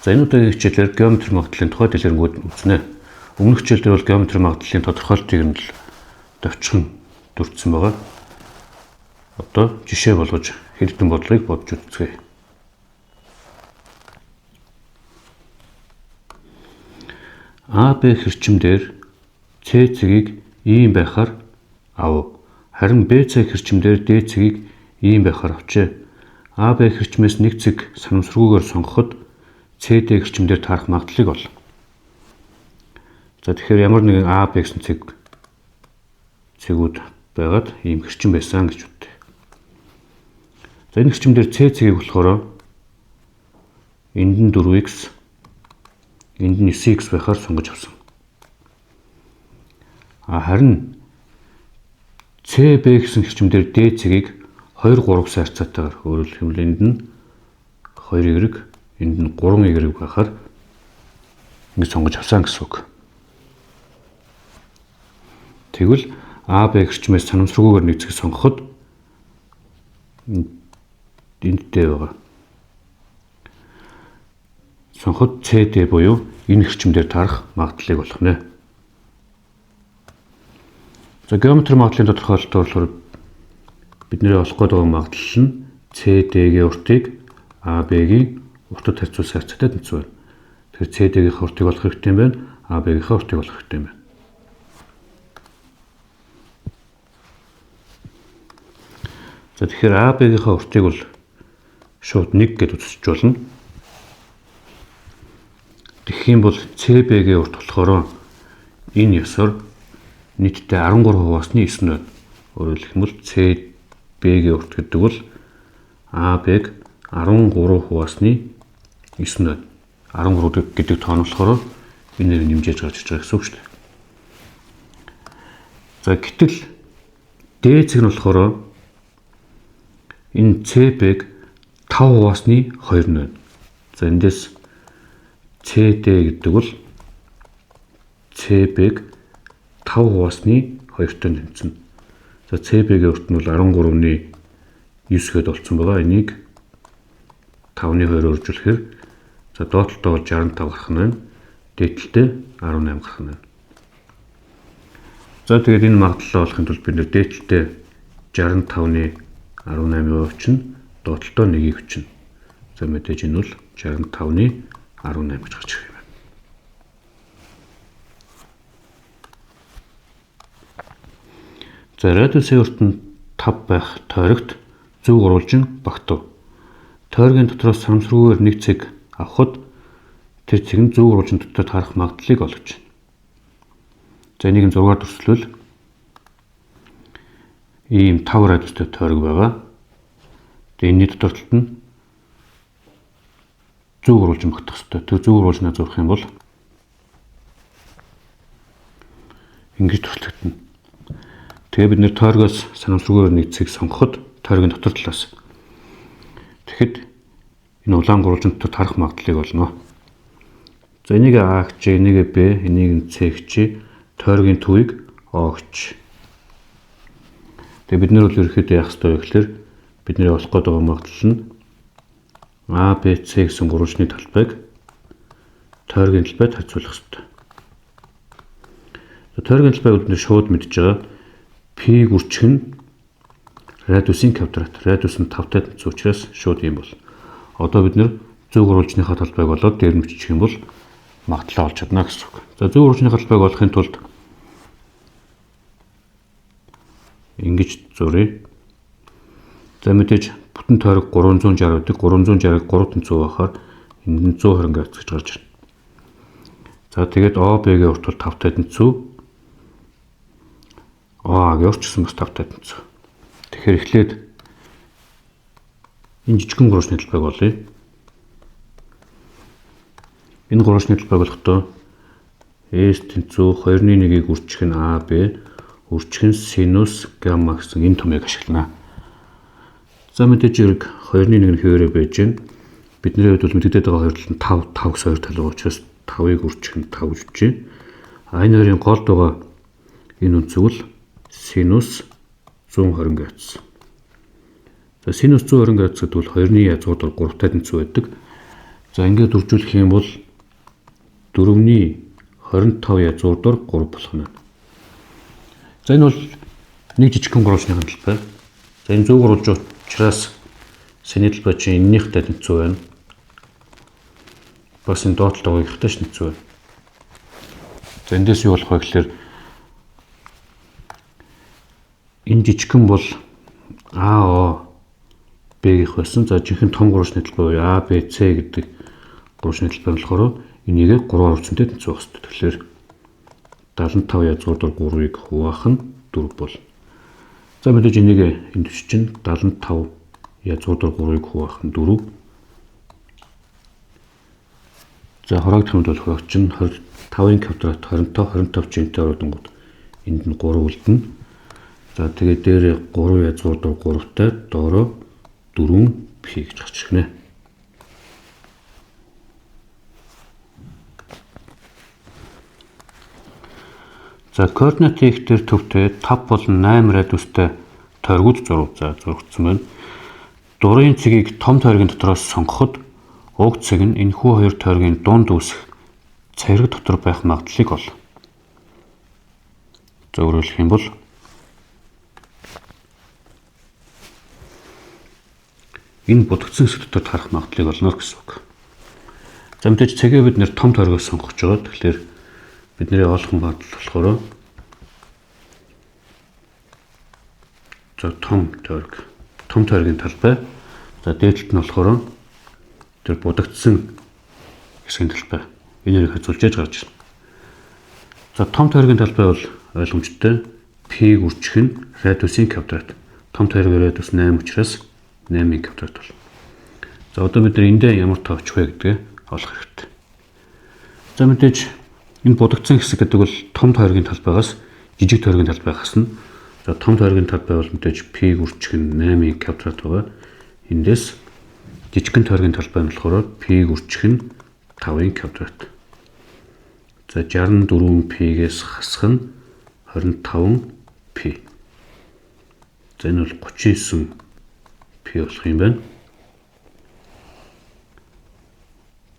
За энэ удаагийн хичээлээр геометри магадлалын тухай дэлгэрэнгүй үзнэ. Өмнөх хичээлдэр бол геометри магадлалын тодорхойлолтыг нь л товчхон дурдсан байгаа. Одоо жишээ болгож хэрэгтэн бодлогыг бодж үзье. АБ хэрчмээр С цэгийг ийм байхаар ав. Харин БЦ хэрчмээр Д цэгийг ийм байхаар авчээ. АБ хэрчмээс нэг цэг санамсаргүйгээр сонгоход CD хэрчмээр таарах магадлалыг ол. За тэгэхээр ямар нэгэн АБ гэсэн цэгүүд байгаад ийм хэрчим байсан гэж үздэй. За энэ хэрчмээр С цэгийг болохоор энд нь 4x энд нь 9x байхаар сонгож авсан. Харин CB гэсэн хэрчмээр D цэгийг 2 3 саарцаатайгаар өөрөөр хэлбэл энд нь 2y энд нь 3y байхаар ингэ сонгож авсан гэсэн үг. Тэгвэл AB хэрчмээс санамсаргүйгээр нэг цэг сонгоход энд D байгаа. Сонгоход CD буюу энэ хэрчмээр таарах магадлалыг олох нэ. За геометри магадлалын тодорхойлолтоор болохоор бидний олох гээд байгаа магадлал нь CD-гийн уртыг AB-гийн уртад харьцуулсан харьцаатай тэнцвэр. Тэгэхээр CD-гийн уртыг олох хэрэгтэй юм байна. AB-гийн уртыг олох хэрэгтэй юм байна. За тэгэхээр AB-гийн уртыг бол шууд 1 гэж үзэж болно. Тэгэх юм бол CB-гийн урт болохоор энэ ёсоор нийтдээ 13%-ны 9 байна. Өөрөөр хэлбэл CB-гийн урт гэдэг бол AB-г 13%-ны 9 байна. 13 гэдэг тоон болохоор энэ нэмжээж гарч ирж байгаа гэсэн үг шүү дээ. За гэтэл D цэг нь болохоор энэ CB-г 5%-ны 2 байна. За эндээс CD гэдэг бол CB-г 5%-ны 2-той тэнцэнэ. За CB-гийн урт нь бол 13-ны 9 гээд болцсон байгаа. Энийг 5-ны 2-оор үржүүлэхээр за доотлолтоо бол 65 гарах нь байна. Дээдлэлтэй 18 гарах нь байна. За тэгээд энэ магадлалаа олохын тулд бид нэр дээдлэлтэй 65-ны 18% чинь доотлолтоо 1-ийг хүчнэ. За мэдээж энэ бол 65-ны 18 гэж гарч ирэх юм байна. За радиусын урт нь 5 байх тойрогт зөв гурвалжин багтав. Тойргийн дотроос санамсаргүйгээр нэг цэг авахд тэр цэг нь зөв гурвалжин дотор таарах магадлалыг олгож байна. За энийг 6-аар дүрслэвэл ийм 5 радиустай тойрог байгаа. Тэгээ энэний дотор талд нь зөв гурвалжин багтах хэрэгтэй. Тэр зөв гурвалжнаа зурах юм бол ингэж дүрслэгдэнэ. Тэгээ бид нэр тойргоос санамсаргүйгээр нэг цэг сонгоход тойргийн дотор талаас. Тэгэхэд энэ улаан гурвалжин дотор тарах магадлалыг олно. За энийг А гэж, энийг Б, энийг С гэж, тойргийн төвийг О гэж. Тэгээ бид нэр бол ерөөхдөө яах ёстой вэ гэхээр бидний олох гээд байгаа магадлал нь А, Б, С гэсэн гурвалжны талбайг тойргийн талбайд харьцуулах ёстой. Тойргийн талбайг бид шууд мэдж байгаа. P гүрчг нь радиусын квадрат. Радиус нь 5-тай тэнцүү учраас шууд юм бол. Одоо бид нэр зөв гурвалжныхаа талбайг болоод дээр нь бичих юм бол магадлалаа олж чадна гэсэн үг. За зөв гурвалжныхаа талбайг олохын тулд ингэж зуръя. За мэдээж бүтэн тойрог 360 гэдэг 360-ыг 3 тэнцүү байхаар энд нь 120 градус гэж гарч ирнэ. За тэгээд OB-гийн урт бол 5-тай тэнцүү. OA-гийн урт ч гэсэн бас 5-тай тэнцүү. Тэгэхээр эхлээд энэ жижигхэн гурвалжны талбайг олъё. Энэ гурвалжны талбайг болохдоо S тэнцүү 2-1-ийг үржих нь AB, үржих нь синус гамма гэсэн энэ томьёог ашиглана. За мэдээж зэрэг 2-1 хэвээрээ байж гэн. Бидний хувьд бол мэдэгдээд байгаа хоёр тал нь 5 гэсэн хоёр тал байгаа учраас 5-ыг үржих нь 5 гэж үжээ. Энэ хоёрын голд байгаа энэ үнцэг бол синус 120 градус. За синус 120 градус гэдэг бол 2-ны язгууд бол 3-тай тэнцүү байдаг. За ингээд үржүүлэх юм бол 4-ний 25 язгуурдаар 3 болох нь. За энэ бол нэг жижигхэн гурвчны талбай. За энэ зөв гурвж учраас сэний талбай чинь энэнийхтэй тэнцүү байна. Бас энэ доотлогоо ихтэй ш тэнцүү байна. За эндээс юу болох вэ гэхээр энэ жижигхэн бол АО Б-ийнх байсан. За жинхэнэ том гурвчны талбай А, Б, С гэдэг гурвчны талбай болохоор энийг 3 орчинтэй тэнцүү байх хэрэгтэй. Тэгэхээр 75 язгуурдаар 3-ыг хуваах нь 4 бол. За мэдээж энийг энэ төч чинь 75 язгуурдаар 3-ыг хуваах нь 4. За хороогдох юм бол хороогч нь 25-ын квадрат 25 жинтэй ордонгууд энд нь 3 үлдэнэ. За тэгээд дээр 3 язгуурдаар 3-тай доороо 4 π гэж гарч ирнэ. За координат ихтер төвтэй 5 болон 8 радиустай тойргууд зурагдсан байна. Дурын цэгийг том тойргийн дотроос сонгоход уг цэг нь энэхүү хоёр тойргийн дунд үүсэх цариг дотор байх магадлалыг ол. За өөрөлдөх юм бол энэ будагдсан хэсэг дотор тарах магадлалыг олно гэсэн үг. За мэдээж цэгээ бид нэр том тойргоос сонгож байгаа. Тэгэхээр бидний олох магадлал болохоор за том тойргийн талбай. За дээдлэлт нь болохоор тэр будагдсан хэсгийн талбай. Энийг хязуулж яаж гарч ирнэ. За том тойргийн талбай бол ойлгомжтой. P-г үржих нь радиусын квадрат. Том тойргийн радиус 8 учраас 8-ын квадрат бол. За одоо бид эндээ ямар тоо очих вэ гэдгээ олох хэрэгтэй. За мэдээж энэ будагдсан хэсэг гэдэг бол том тойргийн талбайгаас жижиг тойргийн талбай хасна. За том тойргийн талбай бол мэдээж P-г үржих нь 8-ын квадрат байгаа. Эндээс жижигхэн тойргийн талбай нь болохоор P-г үржих нь 5-ын квадрат. За 64 P-гээс хасах нь 25 P. За энэ бол 39 P болох юм байна.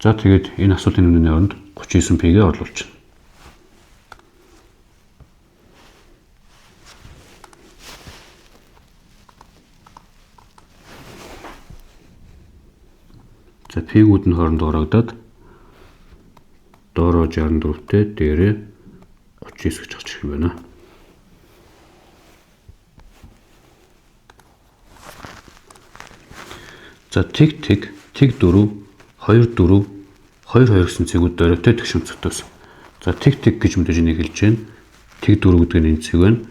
За тэгээд энэ асуултын үнэний оронд 39 P-гээ орлуулчихна. За P-гүүд нь хоорондоо ороогдоод доороо 64-тэй дээрээ 39 гэж гарч ирэх юм байна. За тэг 4 2 4 2 гэсэн цэгүүд дөрөвтэй тэгшүнцгтөөс. За тэг гэж мэдээж энийг хэлж байна. Тэг 4 гэдэг нь энэ цэг байна.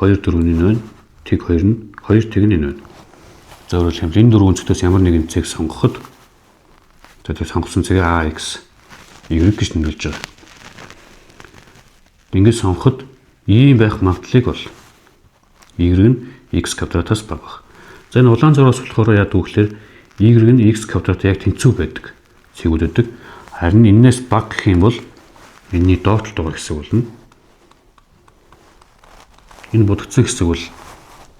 2 4-ний нь байна. Тэг 2 нь 2 тэг нь энэ байна. За өөрөөр хэлбэл энэ дөрвөн цэгтээс ямар нэгэн цэг сонгоход за тэр сонгосон цэгээ AX Y гэж нэмэлж байгаа. Ингээд сонгоход Y байх магадлалыг бол Y нь X квадратаас бага байх. За энэ улаан зураас болохоор яадаг вэ гэхээр Y нь X квадраттай яг тэнцүү байдаг цэгүүд өгдөг. Харин энээс бага гэх юм бол энэний доотлолт байгаа хэсэг болно. Энэ будагдсан хэсэг бол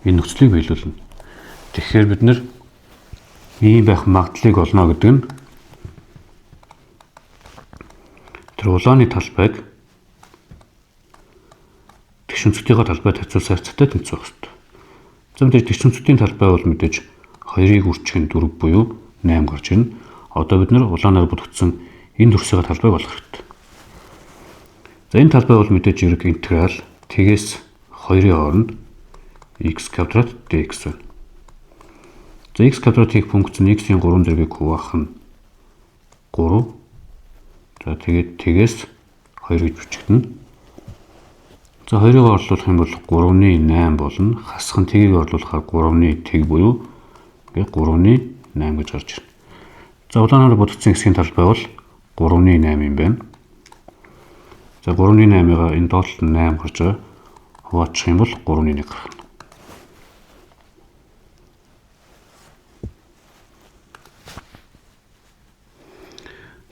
энэ нөхцөлийг биелүүлнэ. Тэгэхээр бид нэр Y байх магадлалыг олно гэдэг нь тэр улааны талбайг тэгшүнцгтийнхаа талбайд хацуулсан харьцаатай тэнцүү байх хэрэгтэй. За мэдээж тэгшүнцгтийн талбай бол мэдээж 2-ыг үржих нь 4 буюу 8 гарч ирнэ. Одоо бид нэр улаанаар будагдсан энэ төрсийн талбайг олох хэрэгтэй. За энэ талбай бол мэдээж ерөг интеграл тэгээс 2-ын хооронд x квадрат dx байна. За x квадрат хийх функц нь x-ийн 3 зэргийг хуваах нь 3. За тэгээд тэгээс 2 гэж бичигдэнэ. За 2-ыг орлуулах юм бол 3-ны 8 болно. Хасах нь тэгийг орлуулахаар 3-ны тэг буюу 3-ны 8 гэж гарч ирнэ. За улаанаар будагдсан хэсгийн талбай бол 3-ны 8 юм байна. За 3-ны 8-ыг энэ доотлолт нь 8 гарч байгаа. Хуваачих юм бол 3-ны 1 гарна.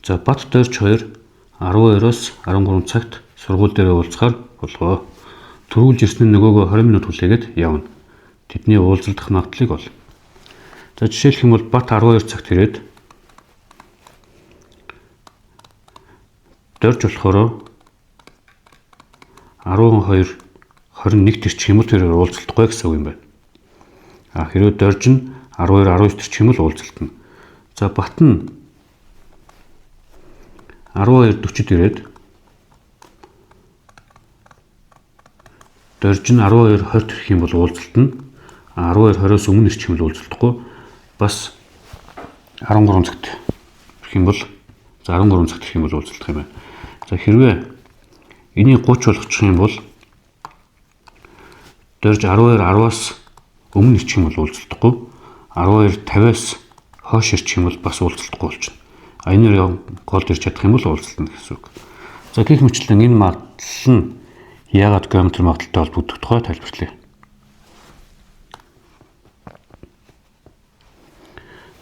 За бат дөрч 2 12-оос 13 цагт сургууль дээр уулзахаар болгоо. Төрүүлж ирсэн нөгөөгөө 20 минут хүлээгээд явна. Тэдний уулзалдах магадлалыг бол. За жишээлх юм бол бат 12 цагт ирээд дорж болохоор 12 21 тэрч юм бол тэрээр уулзалтгүй гэсэн үг юм байна. Хэрвээ дорж нь 12 19 тэрч юм бол уулзалтна. За бат нь 12 40-д ирээд дорж нь 12 20 тэрх юм бол уулзалтна. 12 20-оос өмнө ирчих юм бол уулзалтахгүй. Бас 13 цагт ирэх юм бол 13 цагт ирэх юм бол уулзалтах юм байна. За хэрвээ энийг 30 болгочих юм бол дорж 12 10-аас өмнө ирчих юм бол уулзалтахгүй. 12 50-аас хойш ирчих юм бол бас уулзалтахгүй болчихно. Энэ голд ирч чадах юм бол уулзалтна гэсэн үг. За гэх мэтлэн энэ магадлал нь яагаад геометри магадaltaй холбогдох тухай тайлбарлая.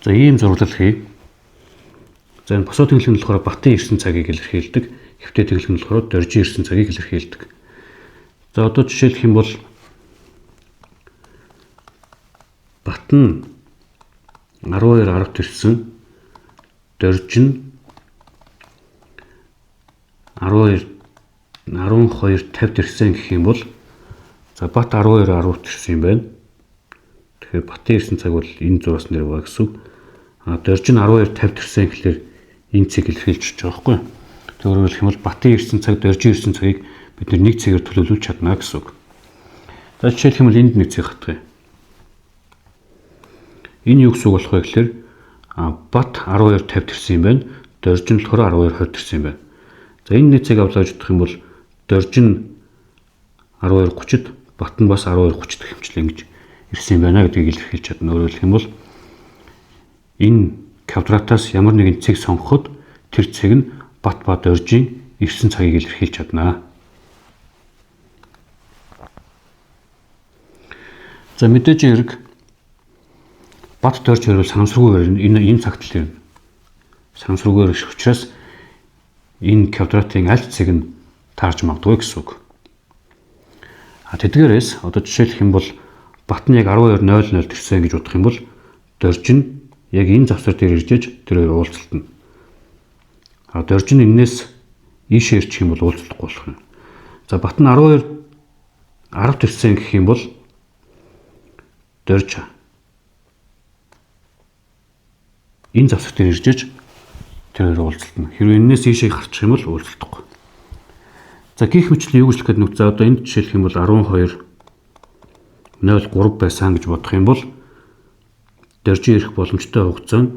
За ийм зурлал хий. За энэ босоо тэглэл нь болохоор батын ирсэн цагийг илэрхийлдэг. Хэвтэ тэглэл нь болохоор доржин ирсэн цагийг илэрхийлдэг. За одоо жишээлх юм бол бат нь 12 10 ирсэн, доржин 12 50 ирсэн гэх юм бол за бат 12 10 ирсэн юм байна. Тэгэхээр батын ирсэн цаг бол энэ зураас нэр байгаа гэсэн үг. Доржин 12 50 ирсэн гэхэлэр энэ цэг илэрхийлж байгаа байхгүй. Өөрөөр хэлэх юм бол батын ирсэн цаг, доржин ирсэн цагийг бид нэг цэгээр төлөвлүүлж чадна гэсэн үг. За жишээлх юм бол энд нэг цэг хатгая. Энэ юу гэсэн үг болох вэ гэхээр бат 12 50 ирсэн юм байна. Доржин болохоор 12 20 ирсэн юм байна. За энэ нэг цэг авлаж удах юм бол доржин 12 30-д бат нь бас 12 30 гэх хэмжлэн ингэж ирсэн юм байна гэдгийг илэрхийлж чадна. Өөрөөр хэлэх юм бол энэ квадратаас ямар нэгэн цэг сонгоход тэр цэг нь бат ба доржин ирсэн цагийг илэрхийлж чадна. За мэдээж хэрэг бат дорж хэрвэл санамсаргүйгээр энэ цагт л ирнэ. Санамсаргүйгээр ирэх учраас энэ квадратын аль цэг нь таарж магадгүй гэсэн үг. Тэдгээрээс одоо жишээлх юм бол бат нь яг 12:00 төрсөн гэж бодох юм бол дорж нь яг энэ завсар дээр иржээж тэрээр уулзалтна. Дорж нь энэс ийшээ ирчих юм бол уулзалтахгүй болох юм. За бат нь 12 10 төрсөн гэх юм бол дорж энэ завсар дээр иржээж тэрээр уулзалтна. Хэрвээ энэс ийшээ гарчих юм бол уулзалтахгүй. За гих мэтлэн юу гэж хэлэх гээд за одоо энд жишээлх юм бол 12:03 байсан гэж бодох юм бол доржин ирэх боломжтой хугацаа нь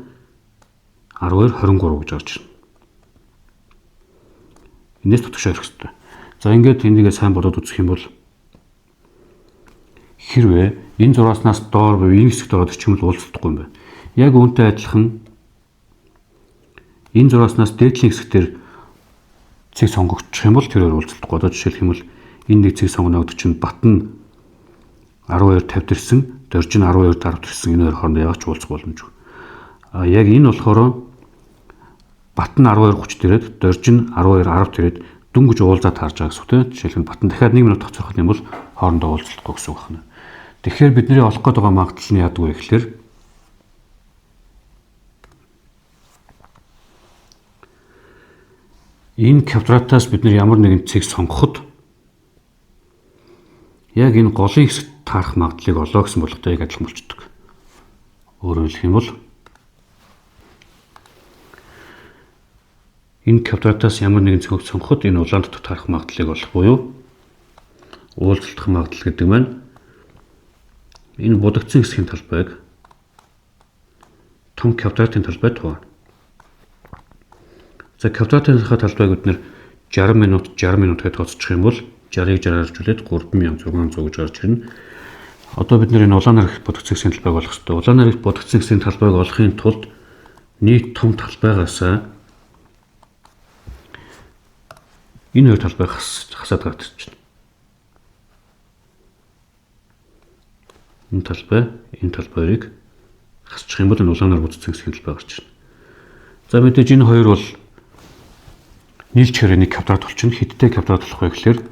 12:23 гэж орж ирнэ. Энэс тотгошоо ирэх хэрэгтэй. За ингээд эндийгээ сайн бодоод үзэх юм бол хэрвээ энэ зурааснаас доор буюу энэ хэсэгт ороод ирчих юм бол уулзалтахгүй юм байна. Яг үүнтэй адилхан энэ зурааснаас дээдлийн хэсгээр цэг сонгогдчих юм бол тэрээр уулзалтахгүй. Одоо жишээлх юм бол энэ нэг цэг сонгоно гэдэг чинь бат нь 12:50 төрсөн, доржин 12:10 төрсөн энэ хоёр хооронд яг ч уулзах боломжгүй. Яг энэ болохоор бат нь 12:30 төрээд доржин 12:10 төрээд дүнгэж уулзаад таарж байгаа гэсэн үг тийм. Жишээлх нь бат нь дахиад 1 минут тоцрох юм бол хоорондоо уулзалтгүй гэсэн үг байна. Тэгэхээр бидний олох гээд байгаа магадлал нь яадаг вэ гэхээр энэ квадратаас бид нар ямар нэгэн цэг сонгоход яг энэ голын хэсэгт таарах магадлалыг олоо гэсэн болготой яг адилхан болчдөг. Өөрөөр хэлэх юм бол энэ квадратаас ямар нэгэн цэгийг сонгоход энэ улаан дотор таарах магадлалыг олох буюу уулзалтах магадлал гэдэг маань энэ будагдсан хэсгийн талбайг том квадратын талбайд хуваана. За квадратын талбайг бид нэр 60 минут гэж тооцчих юм бол 60-ыг 60-аар жуулээд 3600 гэж гарч ирнэ. Одоо бид энэ улаанаар их будагдсан хэсгийн талбайг олох хэрэгтэй. Улаанаар их будагдсан хэсгийн талбайг олохын тулд нийт том талбайгаас энэ хоёр талбайг хасаад гарч ирнэ. Энэ талбайг хасчих юм бол энэ улаанаар будагдсан хэсгийн талбай гарч ирнэ. За мэдээж энэ хоёр бол нийлж хэрэг нэг квадрат болчихно. Хэдтэй квадрат болох вэ гэхээр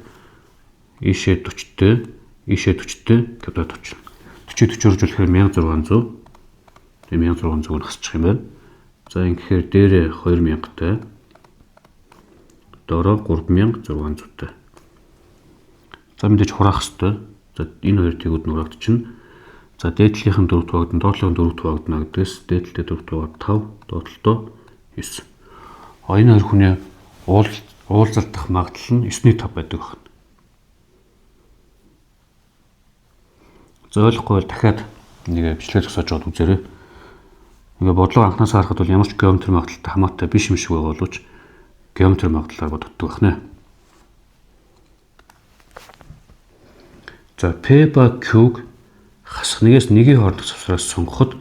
ийшээ 40-тэй квадрат болчихно. 40-40 үржүүлэхээр 1600. Тэгээ 1600-ыг хасчих юм байна. За ингэхээр дээрээ 2000-тай доороо 3600-тай. За мэдээж хураах ёстой. За энэ хоёр тэгүүд нурагт чинь за дээдлийнхэн дөрөвт багтан доотлын дөрөвт багтана гэдгээс дээдлтэй дөрөвт баг 5 доотлолтоо 9. Энэ хоёр хүний уулзалдах магадлал нь 9.5 байдаг байна. За ойлгохгүй бол дахиад нэг бичлэгээр зогсоож аваад үзээрэй. Ингээ бодлого анханасаа харахад бол ямар ч геометри магадлалтай хамаатай биш юм шиг байгаа боловч геометри магадлалаар боддог байна. За P ба Q-г хасах нэгээс нэгийн хоорондох завсраас сонгоход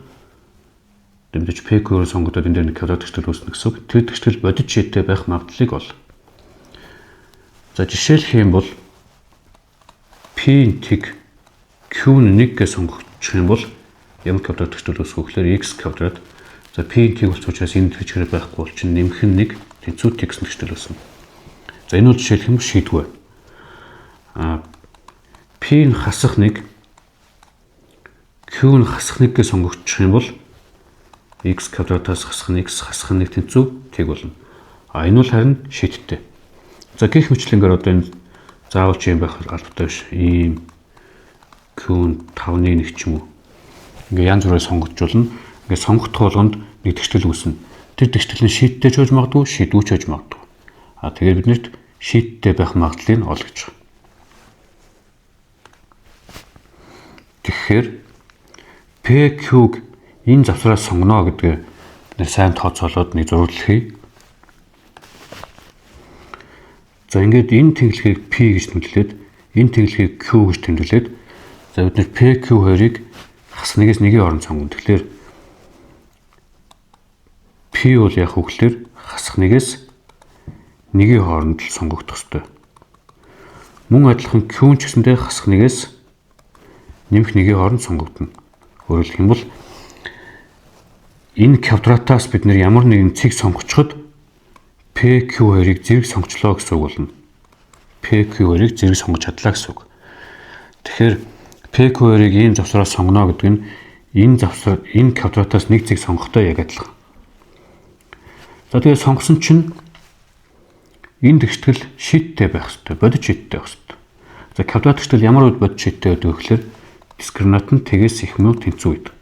дэмжиж P-г сонгодод энэ дээр нэг квадрат тэгштэл үүснэ гэсэн үг. Тэр тэгштэл бодит шийдтэй байх магадлалыг бол. За жишээлх юм бол P-ийн тэг Q-н 1 гэж сонгогдчих юм бол ямар квадрат тэгштэл үүсэх вэ гэхээр x квадрат. За P-ийн тэг болчих учраас энэ тэгшгээр байхгүй бол чинь нэмэх нь 1 тэнцүү t гэсэн тэгштэл үүснэ. За энэ бол жишээлх юм шийдвэ. P-ийн хасах нэг Q-н хасах нэг гэж сонгогдчих юм бол x квадратаас хасах нь x хасах нэг тэнцүү тэг болно. Энэ бол харин шийдттэй. За гэх мэтлэнгээр одоо энэ заавал ч юм байх албатай биш. Ийм Q-н 5-1 ч юм уу. Ингээ янз бүрээр сонгогдчихулна. Ингээ сонгогдох болгонд нэг тэгштэл үүснэ. Тэр тэгштэл нь шийдттэй ч байж магадгүй, шийдвүү ч байж магадгүй. Тэгээд биднэрт шийдттэй байх магадлалыг ол гэж байна. Тэгэхээр PQ-г энэ завсраас сонгоно гэдгээ бид сайн тооцоолоод нэг зурлахыг. За ингээд энэ тэнглэгийг P гэж тэмдэглээд энэ тэнглэгийг Q гэж тэмдэглээд за бид нэр PQ хоёрыг хас нэгээс нэгийн хооронд сонгоно. Тэгэхээр P бол яг хөглөөр хасах нэгээс нэгийн хооронд л сонгогдох ёстой. Мөн адилхан Q ч гэсэндээ хасах нэгээс нэмэх нэгийн хооронд сонгогдно. Өөрөөр хэлбэл энэ квадратаас бид нэр ямар нэгэн цэг сонгочиход PQ2-ыг зэрэг сонгочлоо гэсэн үг болно. PQ2-ыг зэрэг сонгож чадлаа гэсэн үг. Тэгэхээр PQ2-ыг ийм завсраас сонгоно гэдэг нь энэ квадратаас нэг цэг сонгохтой яг адилхан. За тэгээ сонгосон чинь энэ тэгштэл шийдтэй байх ёстой, бодит шийдтэй байх ёстой. За квадрат тэгштэл ямар үед бодит шийдтэй байдаг вэ гэхээр дискриминант нь тэгээс их мөн тэнцүү байдаг.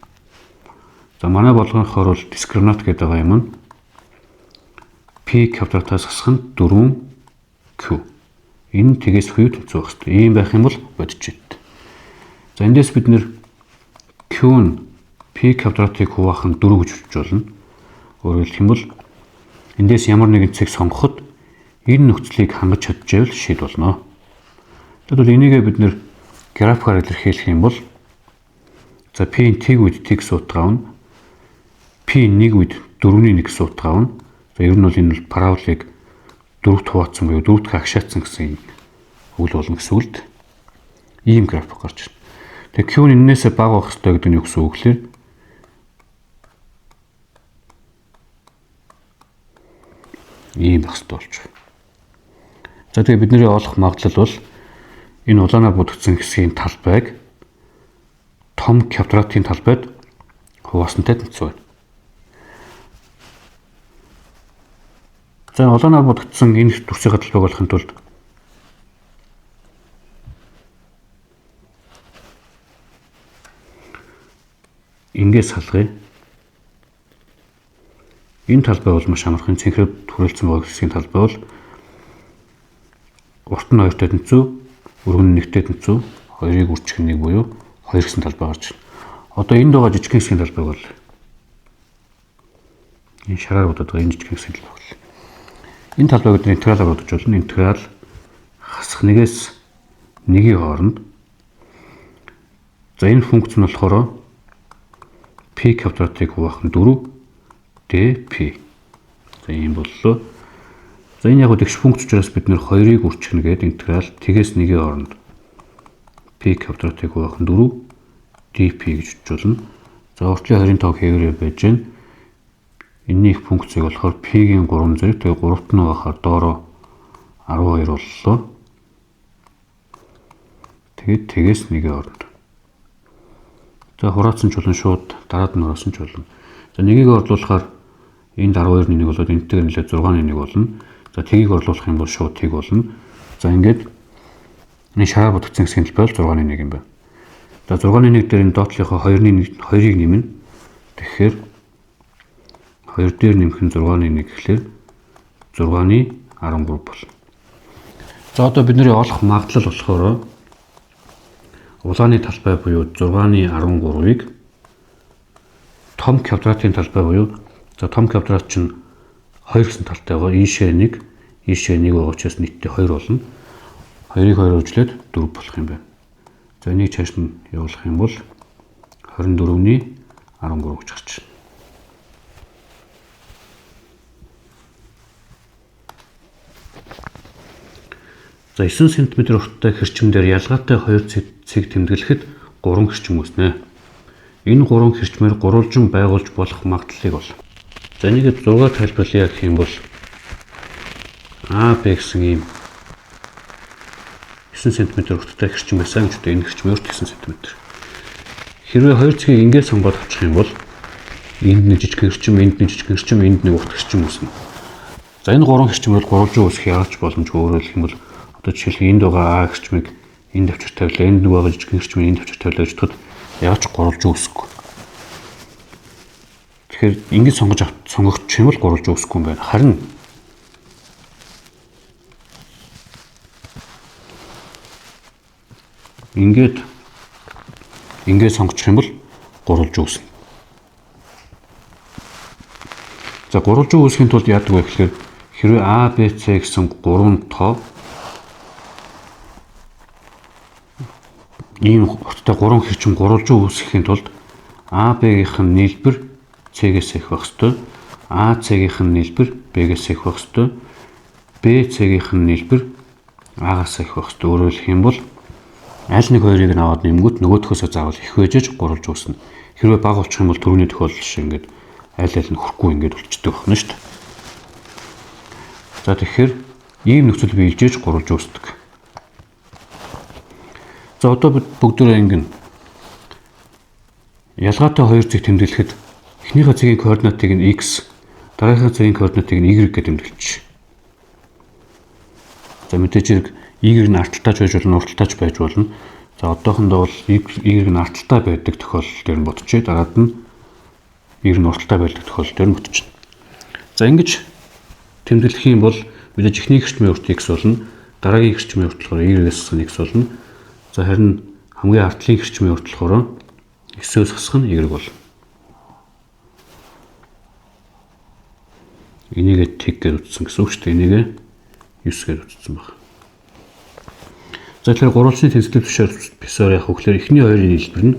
За манай болгонохоор бол дискриминант гэдэг байгаа юм нь P квадратаас хасах нь 4Q. Энэ тэгээс хүү тэнцүү байх хэрэгтэй. Ийм байх юм бол бодит шийдтэй. За эндээс бид нэр Q нь P квадратыг хуваах нь 4 гэж үзэж болно. Өөрөөр хэлбэл эндээс ямар нэгэн цэг сонгоход энэ нөхцөлийг хангаж чадчихвэл шийд болно. Тэгвэл энийгээ бид нэр графикаар илэрхийлэх юм бол за P-ийн тэг үед тэг сутга авна. P-ийн 1 үед 4-ний 1 сутга авна. За ер нь бол энэ параболыг 4-т хуваацсан буюу 4-т агшаацсан гэсэн үйл болно гэсэн үгд. Ийм график гарч ирнэ. Тэгээ Q нь энээсээ бага байх хэрэгтэй гэдэг нь юу гэсэн үг вэ? Ийм байх хэрэгтэй болж байна. За тэгээ бидний олох магадлал бол энэ улаанаар будагдсан хэсгийн талбайг том квадратын талбайд хуваасантай тэнцүү байна. За улаанаар будагдсан энэ дүрсийн талбайг олохын тулд ингээс салгая. Энэ талбай бол маш амархан цэнхрээд хүрээлцэн байгаа хэсгийн талбай бол урт нь 2-тэй тэнцүү, өргөн нь 1-тэй тэнцүү, 2-ыг үржих нэг буюу 2 гэсэн талбай гарч байна. Одоо энд байгаа жижиг хэсгийн талбайг бол энэ шараар бодоод байгаа энэ жижиг хэсгийн талбай бол энэ талбайг бид интегралаар бодож болно. Интеграл хасах нэгээс нэгийн хооронд. За энэ функц нь болохоор P квадратыг хуваах нь 4 dp. За ийм боллоо. За энэ яг тэгш функц учраас бид нэр 2-ыг үрчгэнэ гэдэг интеграл тэгээс нэгийн хооронд P квадратыг хуваах нь 4 dp гэж үзүүлнэ. За уртлын 25 хэвээрээ байж гэн. Энэний функцийг болохоор P-ийн 3 зэрэг тэгээ 3-т нь байхаар доороо 12 боллоо. Тэгээд тэгээс нэгийн хооронд. За хураацсан ч болно шууд дараад нь хураасан ч болно. За нэгийг орлуулахаар энд 12-ны 1 болоод энэтэйгээр нэлээд 6-ны 1 болно. За тгийг орлуулах юм бол шууд тийг болно. За ингээд энэ шараар бүтгцэн хэсгийн хэлбэр 6-1 юм байна. За 6-1 дээр энэ доотлынхоо 2-ыг нэмнэ. Тэгэхээр 2 дээр нэмэх нь 6-1 гэхлээр 6-ны 13 болно. За одоо бидний олох магадлал болохоор улааны талбай буюу 6-ны 13-ыг том квадратын талбай буюу за том квадрат чинь 2 гэсэн талтай байгаа. Ийшээ 1 байгаа учраас нийтдээ 2 болно. 2-ыг 2 хожлоод 4 болох юм байна. За энийг цааш нь явуулах юм бол 24-ний 13 гэж гарч байна. За 9 см урттай хэрчмээр ялгаатай 2 цэг тэмдэглэхэд 3 хэрчм үүснэ. Энэ 3 хэрчмээр гурвалжин байгуулж болох магадлалыг бол. За энийг 6 тайлбарлая гэх юм бол А, Б гэсэн ийм 9 см урттай хэрчм байсан гэж үү. Энэ хэрчм өөрт 9 см. Хэрвээ 2 цэгийг ингээд сонгоод авчих юм бол энд нэг жижиг хэрчм, энд нэг жижиг хэрчм, энд нэг урт хэрчм үүснэ. За энэ 3 хэрчм бол гурвалжин үүсэх яалч боломжгүй. Өөрөөр хэлэх юм бол одоо жишээлбэл энд байгаа А хэрчмийг энд авчир тавилаа, энд нэг байгаа жижиг хэрчмийг энд авчир тавилаа гэж бодоход яаж гурвалж үүсэхгүй. Тэгэхээр ингэж сонгогдчих юм бол гурвалж үүсэхгүй юм байна. Харин ингээд сонгочих юм бол гурвалж үүснэ. За гурвалж үүсгэхийн тулд яадаг вэ гэхээр хэрвээ А, Б, С гэсэн 3 тоо ийм урттай 3 хэрчим гурвалж үүсгэхийн тулд А, Б-гийнх нь нийлбэр С-гээс их байх ёстой. А, С-гийнх нь нийлбэр Б-гээс их байх ёстой. Б, С-гийнх нь нийлбэр А-гаас их байх ёстой. Өөрөөр хэлэх юм бол аль нэг хоёрыг нь аваад нэмгүүт нөгөөхөөсөө заавал их байжж гурвалж үүснэ. Хэрвээ бага болчих юм бол түрүүний тохиолдол шиг ингээд аль нь хүрхгүй ингээд болчдөг байна шүү дээ. За тэгэхээр ийм нөхцөл биелжээж гурвалж үүсдэг. За одоо бид бүгдөө ингэн ялгаатай 2 цэг тэмдэглэхэд эхнийхээ цэгийн координатыг нь x, дараагийнхаа цэгийн координатыг нь y гэж тэмдэглэж. За мэдээж хэрэг y нь арталтайч байж болно, урталтайч байж болно. За одоохондоо бол y нь арталтай байдаг тохиолдол дээр нь бодчихъя. Дараад нь y нь урталтай байдаг тохиолдол дээр нь бодчихно. За ингэж тэмдэглэх юм бол мэдээж эхний хэрчмийн урт x болно, дараагийн хэрчмийн урт болохоор y-ээс хасах нь x болно. За харин хамгийн артлын хэрчмийн урт болохоор x-өөс хасах нь y болно. Энийг тэг гэж утсан гэсэн үг шүү дээ. Энийг 9 гэж утсан байна. За тэгэхээр гурвалжны тэнцвэр бисаар яг хөглөр эхний хоёрын нийлбэр нь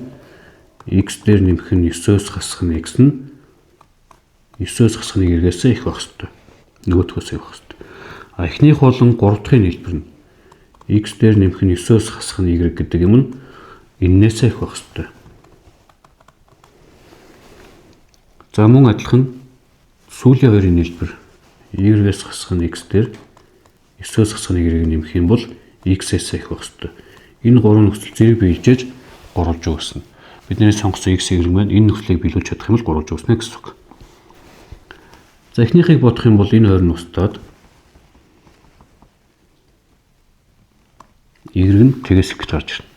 x дээр нэмэх нь 9-өөс хасах нь x нь 9-өөс хасах нь y-ээс их байх ёстой. Нөгөөдгөөс их байх ёстой. А эхнийх болон 3 дахь нийлбэр нь x дээр нэмэх нь 9-өөс хасах нь y гэдэг юм нь эннээс их байх ёстой. За мөн адилхан сүүлийн хоёрын нийлбэр y-ээс хасах нь x дээр 9-өөс хасах нь y-ийг нэмэх юм бол x-ээс их байх ёстой. Энэ гурван нөхцөл зэрэг биелжээж гурвалж үүснэ. Бидний сонгосон x, y маань энэ нөхцөлийг биелүүлж чадах юм бол гурвалж үүснэ гэсэн үг. За эхнийхийг бодох юм бол энэ хоёр нь устдаад y нь тэгээс их гэж гарч ирнэ.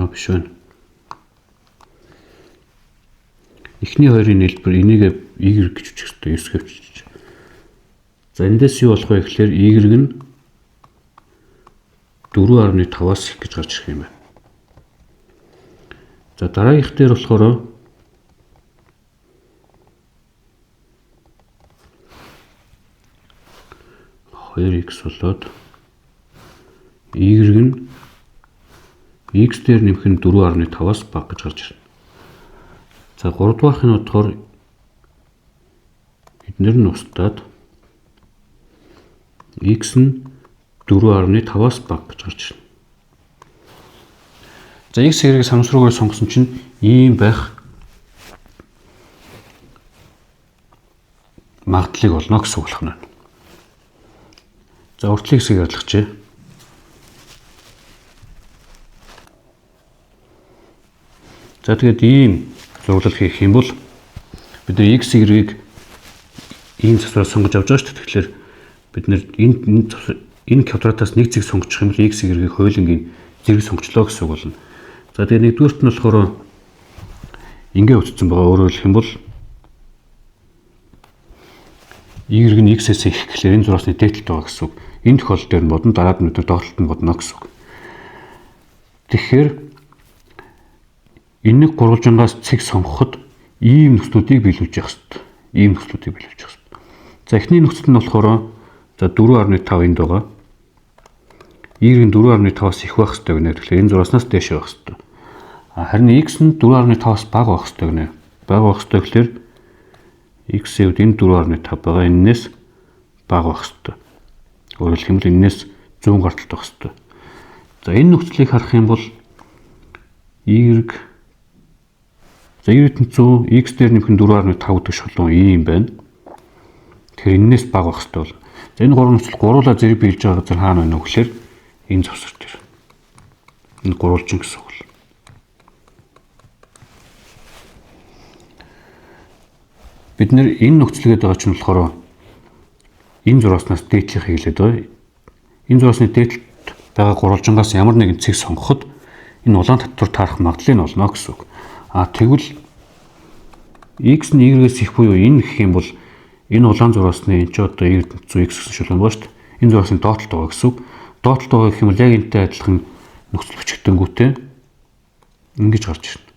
Биш байна. Эхний хоёрын нийлбэр энийг y гэж үчих ёстой, 9 гэвч. За эндээс юу болох вэ гэхээр y нь 4.5-аас их гэж гарч ирэх юм байна. За дараагийнх дээр болохоор 2x болоод y нь x дээр нэмэх нь 4.5-аас бага гэж гарч ирнэ. За 3 дугаарх нь бодохоор эднэр нь устдаад x нь 4.5-аас бага гэж гарч ирнэ. За x хэрэг самсруугаар сонгосон чинь ийм байх магадлалыг олно гэсэн үг болох нь. За уртлын хэсгийг ялгахчээ. За тэгээд ийм зурлал хийх юм бол бид нар x y-ийг ийм засвараар сонгож авч байгаа шүү дээ. Тэгэхээр бид нэр энэ квадратаас нэг зэрэг сонгочих юм бол x y-ийг хоёулангийн зэрэг сонгочлоо гэсэн үг болно. За тэгээ нэгдүгээрт нь болохоор ингээ утсан байгаа. Өөрөөр хэлэх юм бол y нь x-ээс их гэхлээр энэ зураасны дээдлэлт байгаа гэсэн үг. Энэ тохиолдол дээр нь бодно, дараад нь доотлолт нь бодно гэсэн үг. Тэгэхээр энэ гурвалжингаас цэг сонгоход ийм нөхцлүүдийг биелүүлж явах хэрэгтэй. Ийм нөхцлүүдийг биелүүлж явах хэрэгтэй. За эхний нөхцөл нь болохоор за 4.5 энд байгаа. Y нь 4.5-аас их байх хэрэгтэй гэнэ. Тэгэхээр энэ зураснаас дээш байх хэрэгтэй. Харин x нь 4.5-аас бага байх хэрэгтэй гэнэ. Бага байх хэрэгтэй гэхлээр x-ийн хувьд энэ 4.5 байгаа. Эннээс бага байх хэрэгтэй. Өөрөөр хэлбэл эннээс 100 гарталт байх хэрэгтэй. За энэ нөхцөлийг харах юм бол y за y-ийн 100 x дээр нэмэх нь 4.5 гэдэг шулуун ийм байна. Тэгэхээр эннээс бага байх хэрэгтэй бол. За энэ гурван нөхцөл гуруула зэрэг биелж байгаа газар хаана байна вэ гэхээр энэ завсар дээр. Энэ гурвалжин гэсэн үг. Бид нэр энэ нөхцөлгээд байгаа чинь болохоор энэ зурааснаас дээдлийг хийлээд байгаа. Энэ зураасны дээдлэлт байгаа гурвалжингаас ямар нэгэн цэг сонгоход энэ улаан татвар таарах магадлал нь олно гэсэн үг. Тэгвэл x нь y-гээс их буюу энэ гэх юм бол энэ улаан зураасны энэ ч одоо y-100x гэсэн шулуун байна шүү дээ. Энэ зураасны доотлолт байгаа гэсэн үг. Доотлолт байгаа гэх юм бол яг энэтэй адилхан нөхцөл бичигдэнгүүтээ ингэж гарч ирнэ.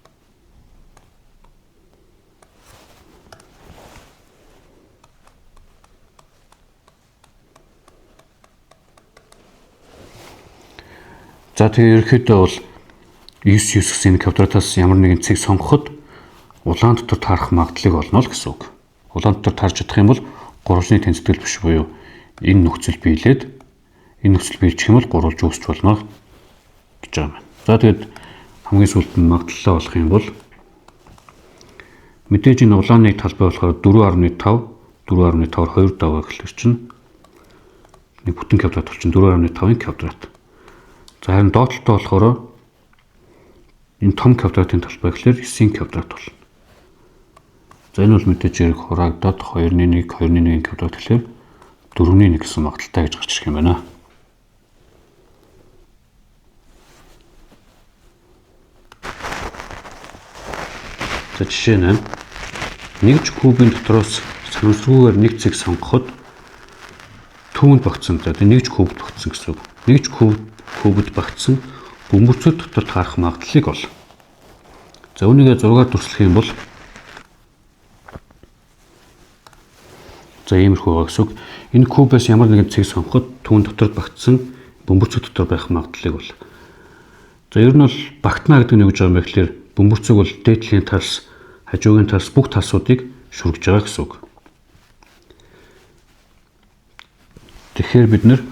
За тэгээ ерөөхдөө бол 9 гэсэн квадратаас ямар нэгэн цэг сонгоход улаан дотор таарах магадлалыг олно л гэсэн үг. Улаан дотор таарч чадах юм бол гурвалжны тэнцэтгэл биш буюу энэ нөхцөл биелээд энэ нөхцөл биелчих юм бол гурвалж үүсч болно гэж байгаа юм. За тэгээд хамгийн сүүлд нь магадлалаа олох юм бол мэдээж энэ улааны талбай болохоор 4.5 2 даваа гэхэлэр чинь нэг бүтэн квадрат болчин 4.5-ын квадрат. За харин доотлолттой болохоор энэ том квадратын талбай гэхэлэр 9-ийн квадрат болно. За энэ бол мэдээж хэрэг хураагдаад 2.1 квадрат гэхэлэр 4.1 гэсэн магадлалтай гэж гарч ирэх юм байна. За жишээ нь нэгж кубын дотроос санамсаргүйгээр нэг цэг сонгоход түүнд багтсан. За нэгж кубд багтсан гэсэн үг. Нэгж кубд багтсан бөмбөрцөд дотор таарах магадлалыг ол. За үүнийгээ 6-аар дүрслэх юм бол за иймэрхүү байгаа гэсэн үг. Энэ кубээс ямар нэгэн цэг сонгоход түүн дотор багтсан бөмбөрцөд дотор байх магадлалыг бол. За ер нь бол багтана гэдэг нь юу гэж байгаа юм бэ гэхээр бөмбөрцөг бол дээдлийн талс, хажуугийн талс бүх талсуудыг шүргэж байгаа гэсэн үг. Тэгэхээр бид нэр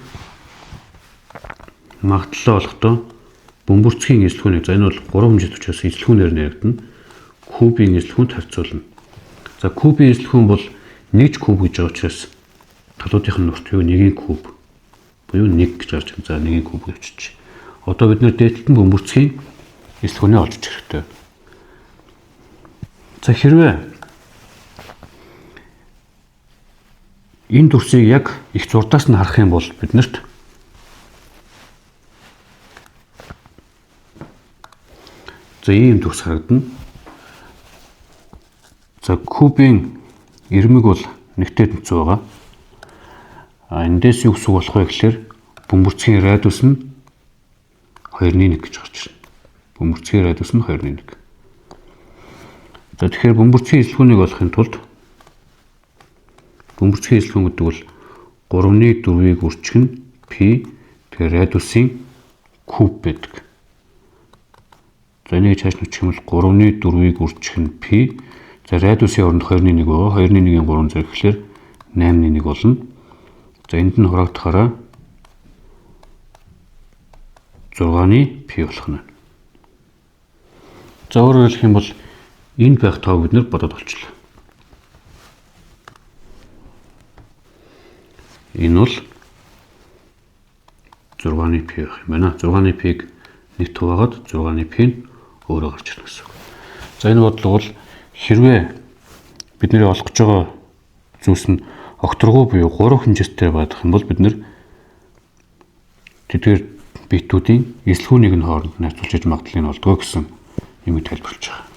магадлалаа олохдоо бөмбөрцгийн эзлэхүүнийг за энэ бол 3 хэмжээт учраас эзлэхүүнээр нэрэгдэнэ. Кубын эзлэхүүнд харьцуулна. За кубын эзлэхүүн бол нэгж куб гэж байгаа учраас талуудынх нь нурт юу 1-ийн куб буюу 1 гэж гарч байна. За 1-ийн куб гэвчиж. Одоо бид нэр дээдлэлтэн бөмбөрцгийн эзлэхүүнээ олж хэрэгтэй. За хэрвээ энэ дүрсийг яг их зурдаас нь харах юм бол биднэрт за ийм дүрс харагдана. За кубын ирмэг бол нэгтэй тэнцүү байгаа. Эндээс юу гэсэн болох вэ гэхээр бөмбөрцгийн радиус нь 2.1 гэж гарч ирнэ. Бөмбөрцгийн радиус нь 2.1. За тэгэхээр бөмбөрцгийн эзлэхүүнийг олохын тулд бөмбөрцгийн эзлэхүүн гэдэг бол 3.4-ийг үржих нь π тэгэхээр радиусын куб байдаг. За энийг цааш нүчих юм бол 3.4-ийг үржих нь π. За радиусын оронд 2.1 байгаа. 2.1-ийн 3 зэрэг гэхэлэр 8.1 болно. За энд нь хураагдахаараа 6-ны π болох нь. За өөрөөр хэлэх юм бол энд байх тоог бид нэр бодоод олчлаа. Энэ бол 6-ны π байх юм байна. 6-ны π-г нэг туваагаад 6-ны π нь өөрөө гарч ирнэ гэсэн үг. За энэ бодлого бол хэрвээ бидний олох гэж байгаа зүйлс нь огторгоо буюу 3 хэмжээтэй байдаг юм бол бид нэр тэдгээр битүүдийн эслхүүнийг нь хооронд найзуулж яж магадлал нь олдгоо гэсэн юм тайлбарлаж байгаа.